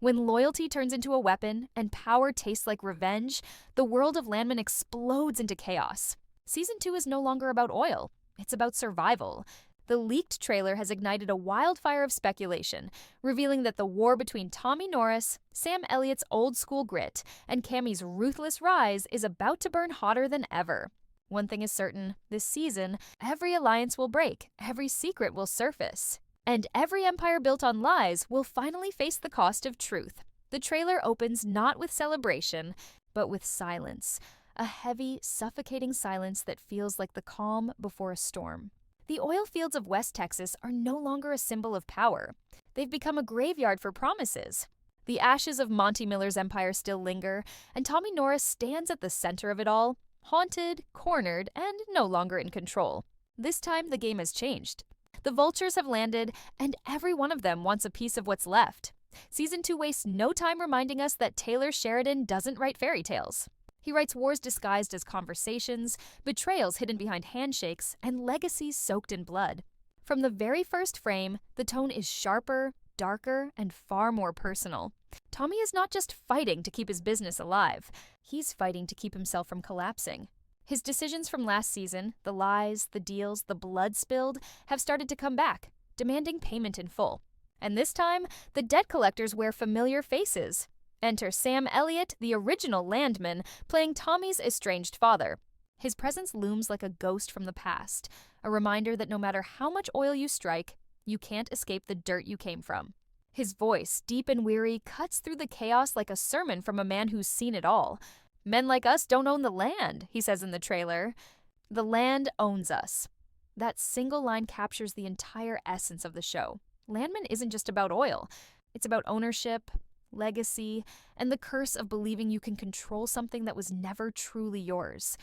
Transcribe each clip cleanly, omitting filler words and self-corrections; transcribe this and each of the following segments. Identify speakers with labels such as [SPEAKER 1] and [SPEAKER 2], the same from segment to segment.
[SPEAKER 1] When loyalty turns into a weapon and power tastes like revenge, the world of Landman explodes into chaos. Season 2 is no longer about oil, it's about survival. The leaked trailer has ignited a wildfire of speculation, revealing that the war between Tommy Norris, Sam Elliott's old-school grit, and Cammy's ruthless rise is about to burn hotter than ever. One thing is certain, this season, every alliance will break, every secret will surface, and every empire built on lies will finally face the cost of truth. The trailer opens not with celebration, but with silence. A heavy, suffocating silence that feels like the calm before a storm. The oil fields of West Texas are no longer a symbol of power. They've become a graveyard for promises. The ashes of Monty Miller's empire still linger, and Tommy Norris stands at the center of it all, haunted, cornered, and no longer in control. This time, the game has changed. The vultures have landed, and every one of them wants a piece of what's left. Season 2 wastes no time reminding us that Taylor Sheridan doesn't write fairy tales. He writes wars disguised as conversations, betrayals hidden behind handshakes, and legacies soaked in blood. From the very first frame, the tone is sharper, darker, and far more personal. Tommy is not just fighting to keep his business alive, he's fighting to keep himself from collapsing. His decisions from last season, the lies, the deals, the blood spilled, have started to come back, demanding payment in full. And this time, the debt collectors wear familiar faces. Enter Sam Elliott, the original Landman, playing Tommy's estranged father. His presence looms like a ghost from the past, a reminder that no matter how much oil you strike, you can't escape the dirt you came from. His voice, deep and weary, cuts through the chaos like a sermon from a man who's seen it all. "Men like us don't own the land," he says in the trailer. "The land owns us." That single line captures the entire essence of the show. Landman isn't just about oil. It's about ownership, legacy, and the curse of believing you can control something that was never truly yours.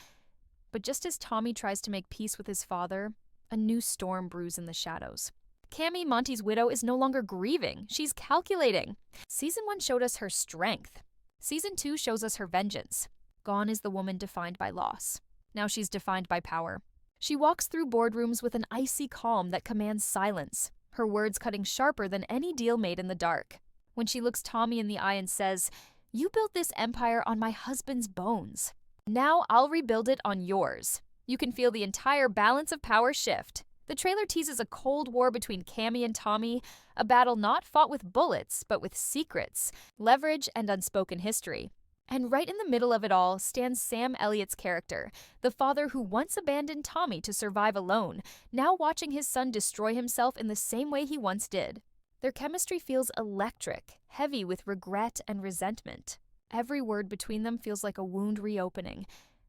[SPEAKER 1] But just as Tommy tries to make peace with his father, a new storm brews in the shadows. Cammy, Monty's widow, is no longer grieving. She's calculating. Season 1 showed us her strength. Season 2 shows us her vengeance. Gone is the woman defined by loss. Now she's defined by power. She walks through boardrooms with an icy calm that commands silence, her words cutting sharper than any deal made in the dark. When she looks Tommy in the eye and says, "You built this empire on my husband's bones. Now I'll rebuild it on yours." You can feel the entire balance of power shift. The trailer teases a cold war between Cammy and Tommy, a battle not fought with bullets, but with secrets, leverage, and unspoken history. And right in the middle of it all stands Sam Elliott's character, the father who once abandoned Tommy to survive alone, now watching his son destroy himself in the same way he once did. Their chemistry feels electric, heavy with regret and resentment. Every word between them feels like a wound reopening.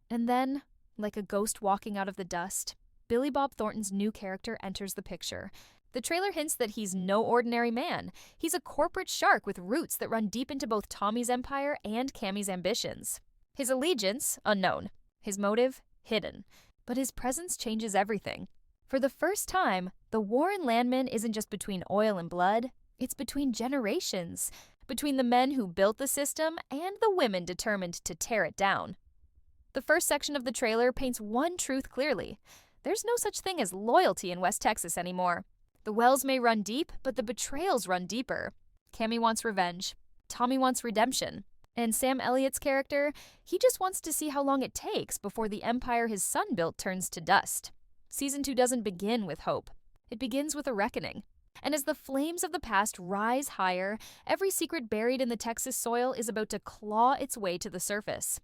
[SPEAKER 1] And then, like a ghost walking out of the dust, Billy Bob Thornton's new character enters the picture. The trailer hints that he's no ordinary man. He's a corporate shark with roots that run deep into both Tommy's empire and Cammy's ambitions. His allegiance, unknown. His motive, hidden. But his presence changes everything. For the first time, the war in Landman isn't just between oil and blood, it's between generations. Between the men who built the system and the women determined to tear it down. The first section of the trailer paints one truth clearly. There's no such thing as loyalty in West Texas anymore. The wells may run deep, but the betrayals run deeper. Cammy wants revenge. Tommy wants redemption. And Sam Elliott's character, he just wants to see how long it takes before the empire his son built turns to dust. Season 2 doesn't begin with hope. It begins with a reckoning. And as the flames of the past rise higher, every secret buried in the Texas soil is about to claw its way to the surface.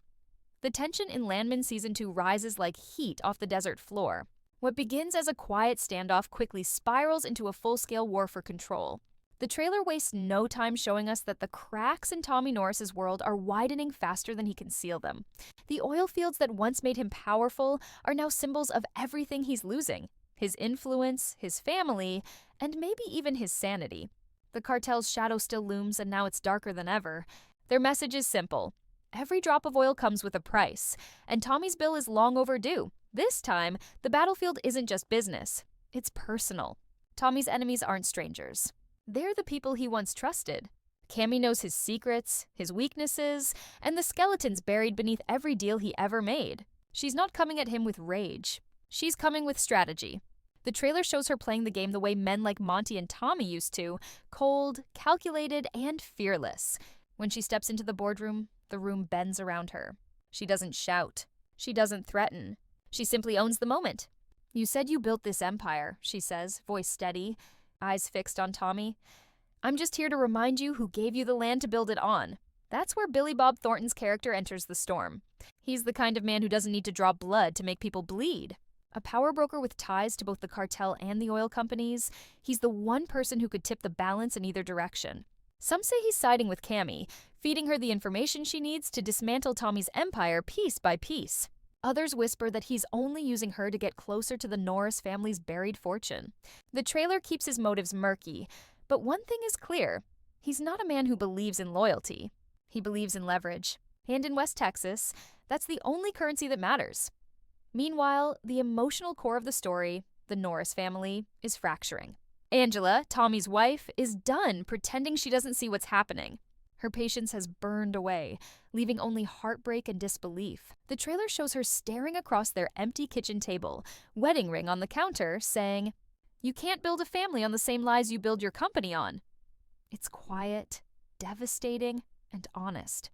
[SPEAKER 1] The tension in Landman Season 2 rises like heat off the desert floor. What begins as a quiet standoff quickly spirals into a full-scale war for control. The trailer wastes no time showing us that the cracks in Tommy Norris's world are widening faster than he can seal them. The oil fields that once made him powerful are now symbols of everything he's losing. His influence, his family, and maybe even his sanity. The cartel's shadow still looms, and now it's darker than ever. Their message is simple. Every drop of oil comes with a price, and Tommy's bill is long overdue. This time, the battlefield isn't just business. It's personal. Tommy's enemies aren't strangers. They're the people he once trusted. Cammy knows his secrets, his weaknesses, and the skeletons buried beneath every deal he ever made. She's not coming at him with rage. She's coming with strategy. The trailer shows her playing the game the way men like Monty and Tommy used to, cold, calculated, and fearless. When she steps into the boardroom, the room bends around her. She doesn't shout. She doesn't threaten. She simply owns the moment. "You said you built this empire," she says, voice steady, eyes fixed on Tommy. "I'm just here to remind you who gave you the land to build it on." That's where Billy Bob Thornton's character enters the storm. He's the kind of man who doesn't need to draw blood to make people bleed. A power broker with ties to both the cartel and the oil companies, he's the one person who could tip the balance in either direction. Some say he's siding with Cammy, feeding her the information she needs to dismantle Tommy's empire piece by piece. Others whisper that he's only using her to get closer to the Norris family's buried fortune. The trailer keeps his motives murky, but one thing is clear. He's not a man who believes in loyalty. He believes in leverage. And in West Texas, that's the only currency that matters. Meanwhile, the emotional core of the story, the Norris family, is fracturing. Angela, Tommy's wife, is done pretending she doesn't see what's happening. Her patience has burned away, leaving only heartbreak and disbelief. The trailer shows her staring across their empty kitchen table, wedding ring on the counter, saying, "You can't build a family on the same lies you build your company on." It's quiet, devastating, and honest.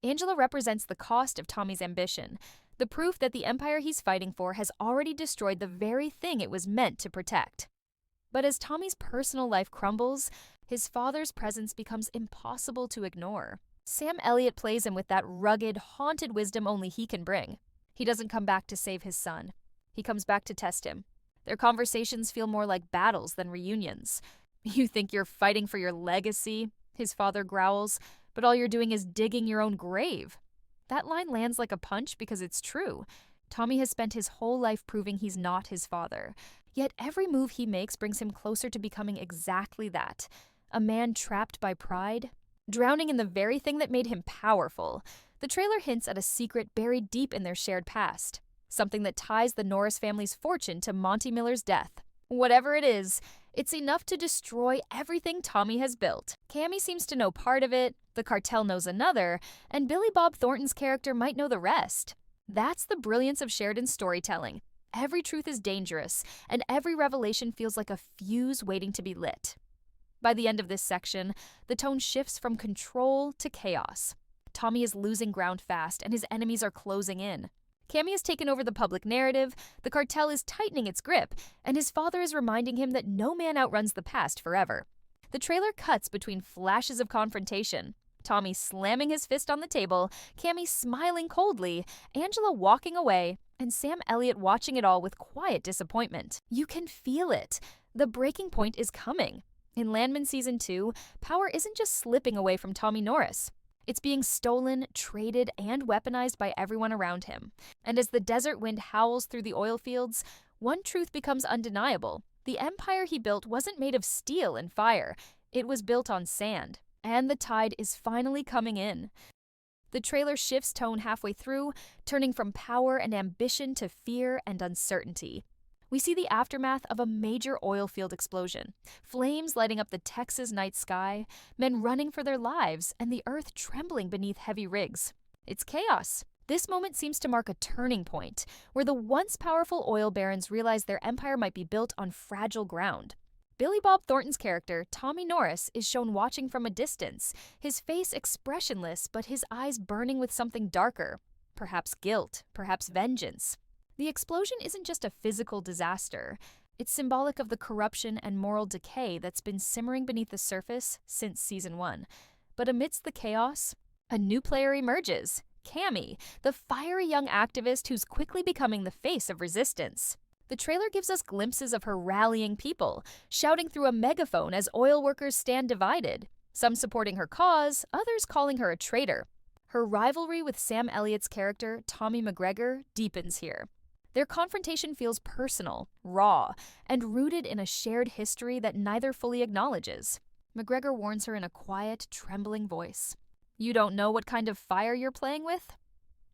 [SPEAKER 1] Angela represents the cost of Tommy's ambition, the proof that the empire he's fighting for has already destroyed the very thing it was meant to protect. But as Tommy's personal life crumbles, his father's presence becomes impossible to ignore. Sam Elliott plays him with that rugged, haunted wisdom only he can bring. He doesn't come back to save his son. He comes back to test him. Their conversations feel more like battles than reunions. "You think you're fighting for your legacy?" his father growls, "but all you're doing is digging your own grave." That line lands like a punch because it's true. Tommy has spent his whole life proving he's not his father. Yet every move he makes brings him closer to becoming exactly that. A man trapped by pride, drowning in the very thing that made him powerful. The trailer hints at a secret buried deep in their shared past, something that ties the Norris family's fortune to Monty Miller's death. Whatever it is, it's enough to destroy everything Tommy has built. Cammy seems to know part of it, the cartel knows another, and Billy Bob Thornton's character might know the rest. That's the brilliance of Sheridan's storytelling. Every truth is dangerous, and every revelation feels like a fuse waiting to be lit. By the end of this section, the tone shifts from control to chaos. Tommy is losing ground fast, and his enemies are closing in. Cammy has taken over the public narrative, the cartel is tightening its grip, and his father is reminding him that no man outruns the past forever. The trailer cuts between flashes of confrontation. Tommy slamming his fist on the table, Cammy smiling coldly, Angela walking away, and Sam Elliott watching it all with quiet disappointment. You can feel it. The breaking point is coming. In Landman Season 2, power isn't just slipping away from Tommy Norris. It's being stolen, traded, and weaponized by everyone around him. And as the desert wind howls through the oil fields, one truth becomes undeniable. The empire he built wasn't made of steel and fire. It was built on sand. And the tide is finally coming in. The trailer shifts tone halfway through, turning from power and ambition to fear and uncertainty. We see the aftermath of a major oil field explosion, flames lighting up the Texas night sky, men running for their lives, and the earth trembling beneath heavy rigs. It's chaos. This moment seems to mark a turning point, where the once powerful oil barons realize their empire might be built on fragile ground. Billy Bob Thornton's character, Tommy Norris, is shown watching from a distance, his face expressionless, but his eyes burning with something darker. Perhaps guilt, perhaps vengeance. The explosion isn't just a physical disaster. It's symbolic of the corruption and moral decay that's been simmering beneath the surface since Season 1. But amidst the chaos, a new player emerges, Cammy, the fiery young activist who's quickly becoming the face of resistance. The trailer gives us glimpses of her rallying people, shouting through a megaphone as oil workers stand divided, some supporting her cause, others calling her a traitor. Her rivalry with Sam Elliott's character, Tommy McGregor, deepens here. Their confrontation feels personal, raw, and rooted in a shared history that neither fully acknowledges. McGregor warns her in a quiet, trembling voice. "You don't know what kind of fire you're playing with?"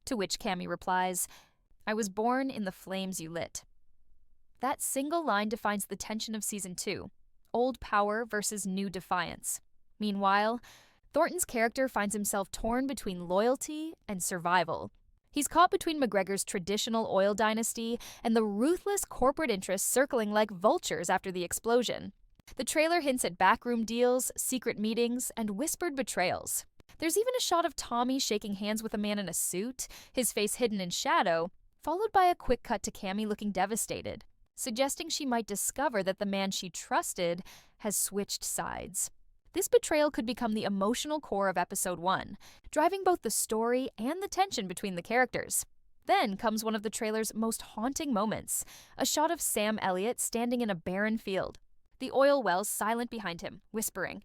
[SPEAKER 1] To which Cammy replies, "I was born in the flames you lit." That single line defines the tension of Season 2, old power versus new defiance. Meanwhile, Thornton's character finds himself torn between loyalty and survival. He's caught between McGregor's traditional oil dynasty and the ruthless corporate interests circling like vultures after the explosion. The trailer hints at backroom deals, secret meetings, and whispered betrayals. There's even a shot of Tommy shaking hands with a man in a suit, his face hidden in shadow, followed by a quick cut to Cammy looking devastated, suggesting she might discover that the man she trusted has switched sides. This betrayal could become the emotional core of episode 1, driving both the story and the tension between the characters. Then comes one of the trailer's most haunting moments, a shot of Sam Elliott standing in a barren field, the oil wells silent behind him, whispering,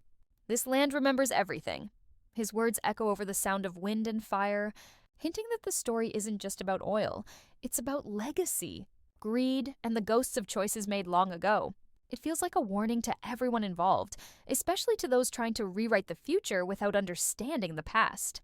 [SPEAKER 1] "This land remembers everything." His words echo over the sound of wind and fire, hinting that the story isn't just about oil, it's about legacy, greed, and the ghosts of choices made long ago. It feels like a warning to everyone involved, especially to those trying to rewrite the future without understanding the past.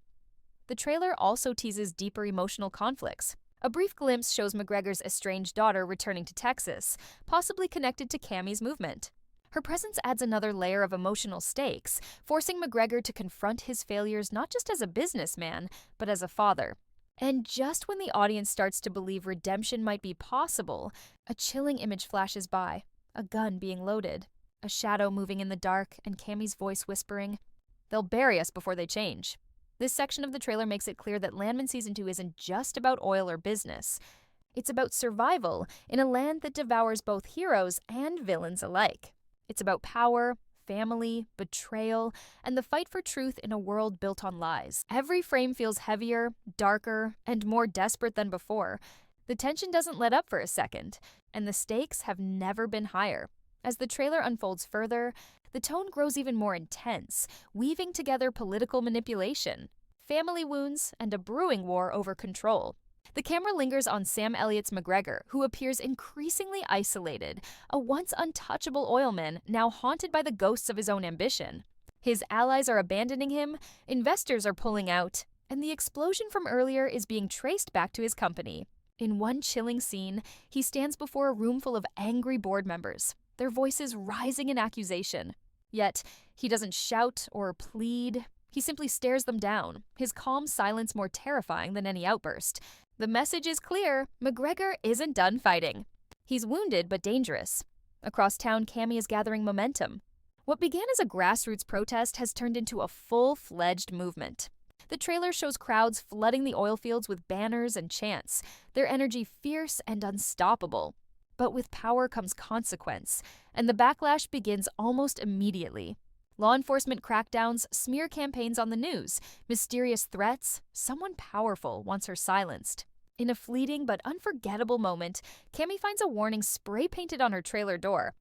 [SPEAKER 1] The trailer also teases deeper emotional conflicts. A brief glimpse shows McGregor's estranged daughter returning to Texas, possibly connected to Cammy's movement. Her presence adds another layer of emotional stakes, forcing McGregor to confront his failures not just as a businessman, but as a father. And just when the audience starts to believe redemption might be possible, a chilling image flashes by, a gun being loaded, a shadow moving in the dark, and Cammy's voice whispering, "They'll bury us before they change." This section of the trailer makes it clear that Landman Season 2 isn't just about oil or business. It's about survival in a land that devours both heroes and villains alike. It's about power, family, betrayal, and the fight for truth in a world built on lies. Every frame feels heavier, darker, and more desperate than before. The tension doesn't let up for a second, and the stakes have never been higher. As the trailer unfolds further, the tone grows even more intense, weaving together political manipulation, family wounds, and a brewing war over control. The camera lingers on Sam Elliott's McGregor, who appears increasingly isolated, a once untouchable oilman now haunted by the ghosts of his own ambition. His allies are abandoning him, investors are pulling out, and the explosion from earlier is being traced back to his company. In one chilling scene, he stands before a room full of angry board members, their voices rising in accusation. Yet, he doesn't shout or plead. He simply stares them down, his calm silence more terrifying than any outburst. The message is clear: McGregor isn't done fighting. He's wounded but dangerous. Across town, Cammy is gathering momentum. What began as a grassroots protest has turned into a full-fledged movement. The trailer shows crowds flooding the oil fields with banners and chants, their energy fierce and unstoppable. But with power comes consequence, and the backlash begins almost immediately. Law enforcement crackdowns, smear campaigns on the news, mysterious threats, someone powerful wants her silenced. In a fleeting but unforgettable moment, Cammy finds a warning spray-painted on her trailer door.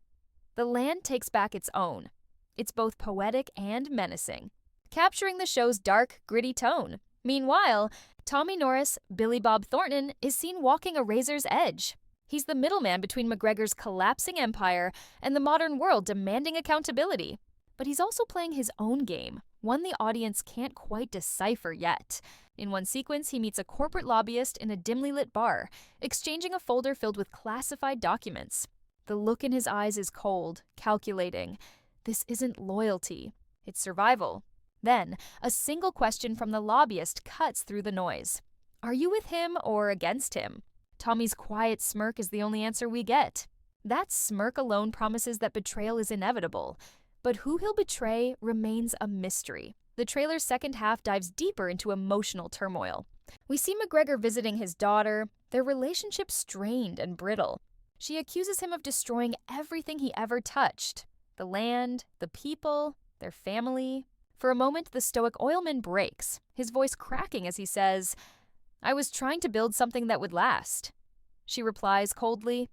[SPEAKER 1] The land takes back its own. It's both poetic and menacing, capturing the show's dark, gritty tone. Meanwhile, Tommy Norris, Billy Bob Thornton, is seen walking a razor's edge. He's the middleman between McGregor's collapsing empire and the modern world demanding accountability. But he's also playing his own game, one the audience can't quite decipher yet. In one sequence, he meets a corporate lobbyist in a dimly lit bar, exchanging a folder filled with classified documents. The look in his eyes is cold, calculating. This isn't loyalty, it's survival. Then, a single question from the lobbyist cuts through the noise. Are you with him or against him? Tommy's quiet smirk is the only answer we get. That smirk alone promises that betrayal is inevitable. But who he'll betray remains a mystery. The trailer's second half dives deeper into emotional turmoil. We see McGregor visiting his daughter, their relationship strained and brittle. She accuses him of destroying everything he ever touched. The land, the people, their family. For a moment, the stoic oilman breaks, his voice cracking as he says, "I was trying to build something that would last." She replies coldly,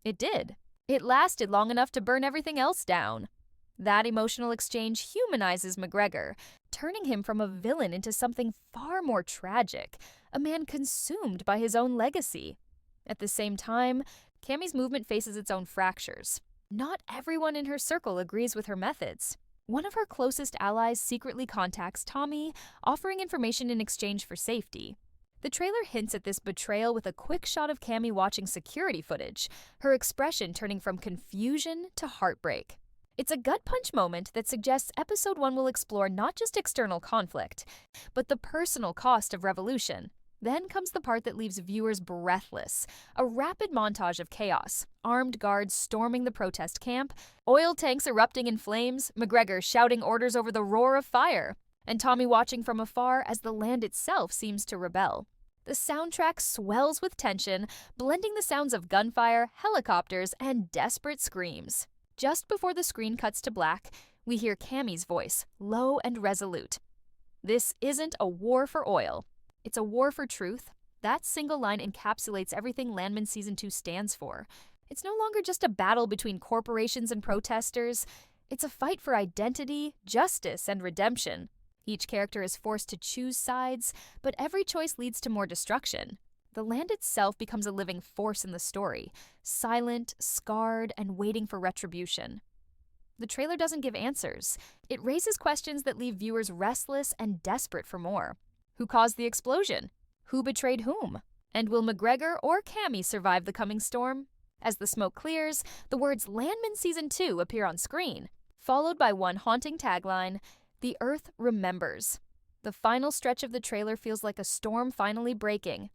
[SPEAKER 1] "It did. It lasted long enough to burn everything else down." That emotional exchange humanizes McGregor, turning him from a villain into something far more tragic, a man consumed by his own legacy. At the same time, Cammy's movement faces its own fractures. Not everyone in her circle agrees with her methods. One of her closest allies secretly contacts Tommy, offering information in exchange for safety. The trailer hints at this betrayal with a quick shot of Cammy watching security footage, her expression turning from confusion to heartbreak. It's a gut punch moment that suggests episode 1 will explore not just external conflict, but the personal cost of revolution. Then comes the part that leaves viewers breathless. A rapid montage of chaos. Armed guards storming the protest camp, oil tanks erupting in flames, McGregor shouting orders over the roar of fire, and Tommy watching from afar as the land itself seems to rebel. The soundtrack swells with tension, blending the sounds of gunfire, helicopters, and desperate screams. Just before the screen cuts to black, we hear Cammy's voice, low and resolute. This isn't a war for oil. It's a war for truth. That single line encapsulates everything Landman Season 2 stands for. It's no longer just a battle between corporations and protesters. It's a fight for identity, justice, and redemption. Each character is forced to choose sides, but every choice leads to more destruction. The land itself becomes a living force in the story, silent, scarred, and waiting for retribution. The trailer doesn't give answers. It raises questions that leave viewers restless and desperate for more. Who caused the explosion? Who betrayed whom? And will McGregor or Cammy survive the coming storm? As the smoke clears, the words Landman Season 2 appear on screen, followed by one haunting tagline, "The Earth remembers." The final stretch of the trailer feels like a storm finally breaking.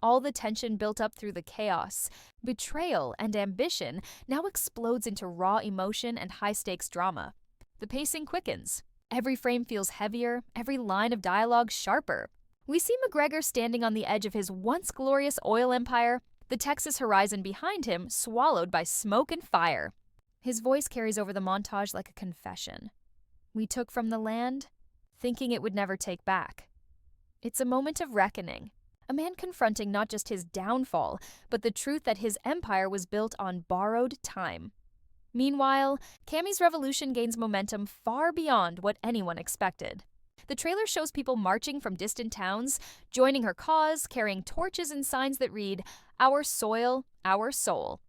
[SPEAKER 1] All the tension built up through the chaos, betrayal, and ambition now explodes into raw emotion and high-stakes drama. The pacing quickens. Every frame feels heavier, every line of dialogue sharper. We see McGregor standing on the edge of his once glorious oil empire, the Texas horizon behind him swallowed by smoke and fire. His voice carries over the montage like a confession. We took from the land, thinking it would never take back. It's a moment of reckoning, a man confronting not just his downfall, but the truth that his empire was built on borrowed time. Meanwhile, Cammy's revolution gains momentum far beyond what anyone expected. The trailer shows people marching from distant towns, joining her cause, carrying torches and signs that read, "Our soil, our soul."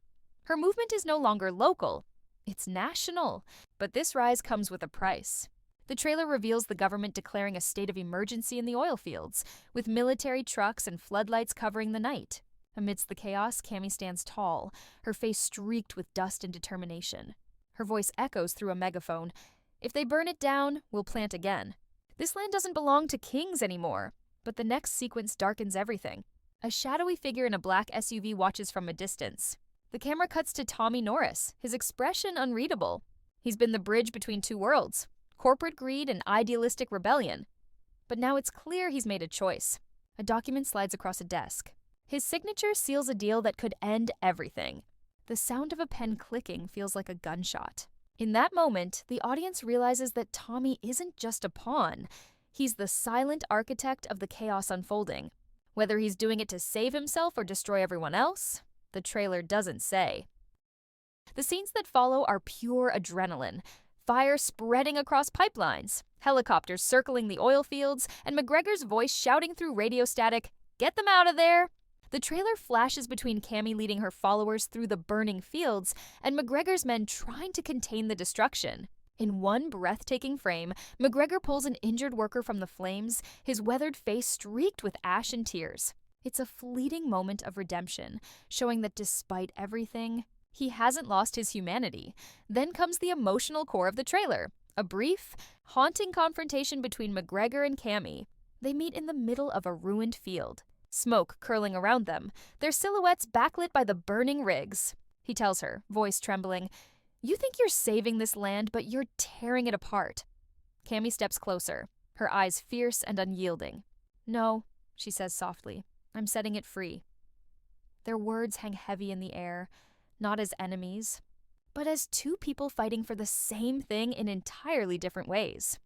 [SPEAKER 1] Her movement is no longer local, it's national. But this rise comes with a price. The trailer reveals the government declaring a state of emergency in the oil fields, with military trucks and floodlights covering the night. Amidst the chaos, Cammy stands tall, her face streaked with dust and determination. Her voice echoes through a megaphone. "If they burn it down, we'll plant again." This land doesn't belong to kings anymore. But the next sequence darkens everything. A shadowy figure in a black SUV watches from a distance. The camera cuts to Tommy Norris, his expression unreadable. He's been the bridge between two worlds, corporate greed and idealistic rebellion. But now it's clear he's made a choice. A document slides across a desk. His signature seals a deal that could end everything. The sound of a pen clicking feels like a gunshot. In that moment, the audience realizes that Tommy isn't just a pawn. He's the silent architect of the chaos unfolding. Whether he's doing it to save himself or destroy everyone else, the trailer doesn't say. The scenes that follow are pure adrenaline. Fire spreading across pipelines, helicopters circling the oil fields, and McGregor's voice shouting through radio static, "Get them out of there!" The trailer flashes between Cammy leading her followers through the burning fields and McGregor's men trying to contain the destruction. In one breathtaking frame, McGregor pulls an injured worker from the flames, his weathered face streaked with ash and tears. It's a fleeting moment of redemption, showing that despite everything, he hasn't lost his humanity. Then comes the emotional core of the trailer, a brief, haunting confrontation between McGregor and Cammy. They meet in the middle of a ruined field, smoke curling around them, their silhouettes backlit by the burning rigs. He tells her, voice trembling, "You think you're saving this land, but you're tearing it apart." Cammy steps closer, her eyes fierce and unyielding. "No," she says softly, "I'm setting it free." Their words hang heavy in the air, not as enemies, but as two people fighting for the same thing in entirely different ways.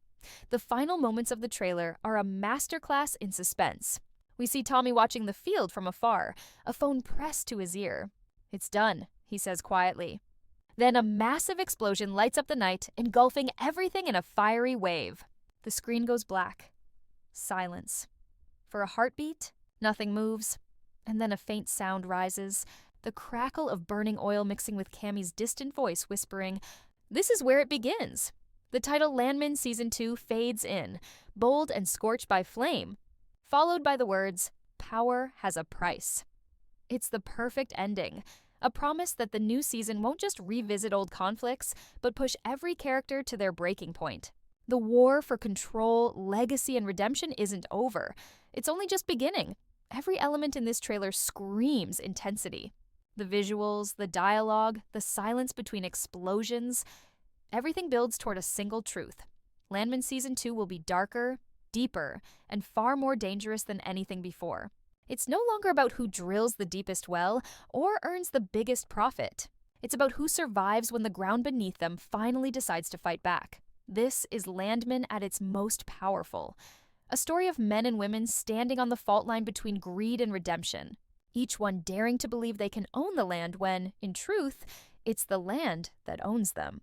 [SPEAKER 1] The final moments of the trailer are a masterclass in suspense. We see Tommy watching the field from afar, a phone pressed to his ear. "It's done," he says quietly. Then a massive explosion lights up the night, engulfing everything in a fiery wave. The screen goes black. Silence. For a heartbeat, nothing moves, and then a faint sound rises, the crackle of burning oil mixing with Cammy's distant voice whispering, "This is where it begins." The title Landman Season 2 fades in, bold and scorched by flame, followed by the words, "Power has a price." It's the perfect ending, a promise that the new season won't just revisit old conflicts, but push every character to their breaking point. The war for control, legacy, and redemption isn't over. It's only just beginning. Every element in this trailer screams intensity. The visuals, the dialogue, the silence between explosions, everything builds toward a single truth. Landman Season 2 will be darker, deeper, and far more dangerous than anything before. It's no longer about who drills the deepest well or earns the biggest profit. It's about who survives when the ground beneath them finally decides to fight back. This is Landman at its most powerful. A story of men and women standing on the fault line between greed and redemption, each one daring to believe they can own the land when, in truth, it's the land that owns them.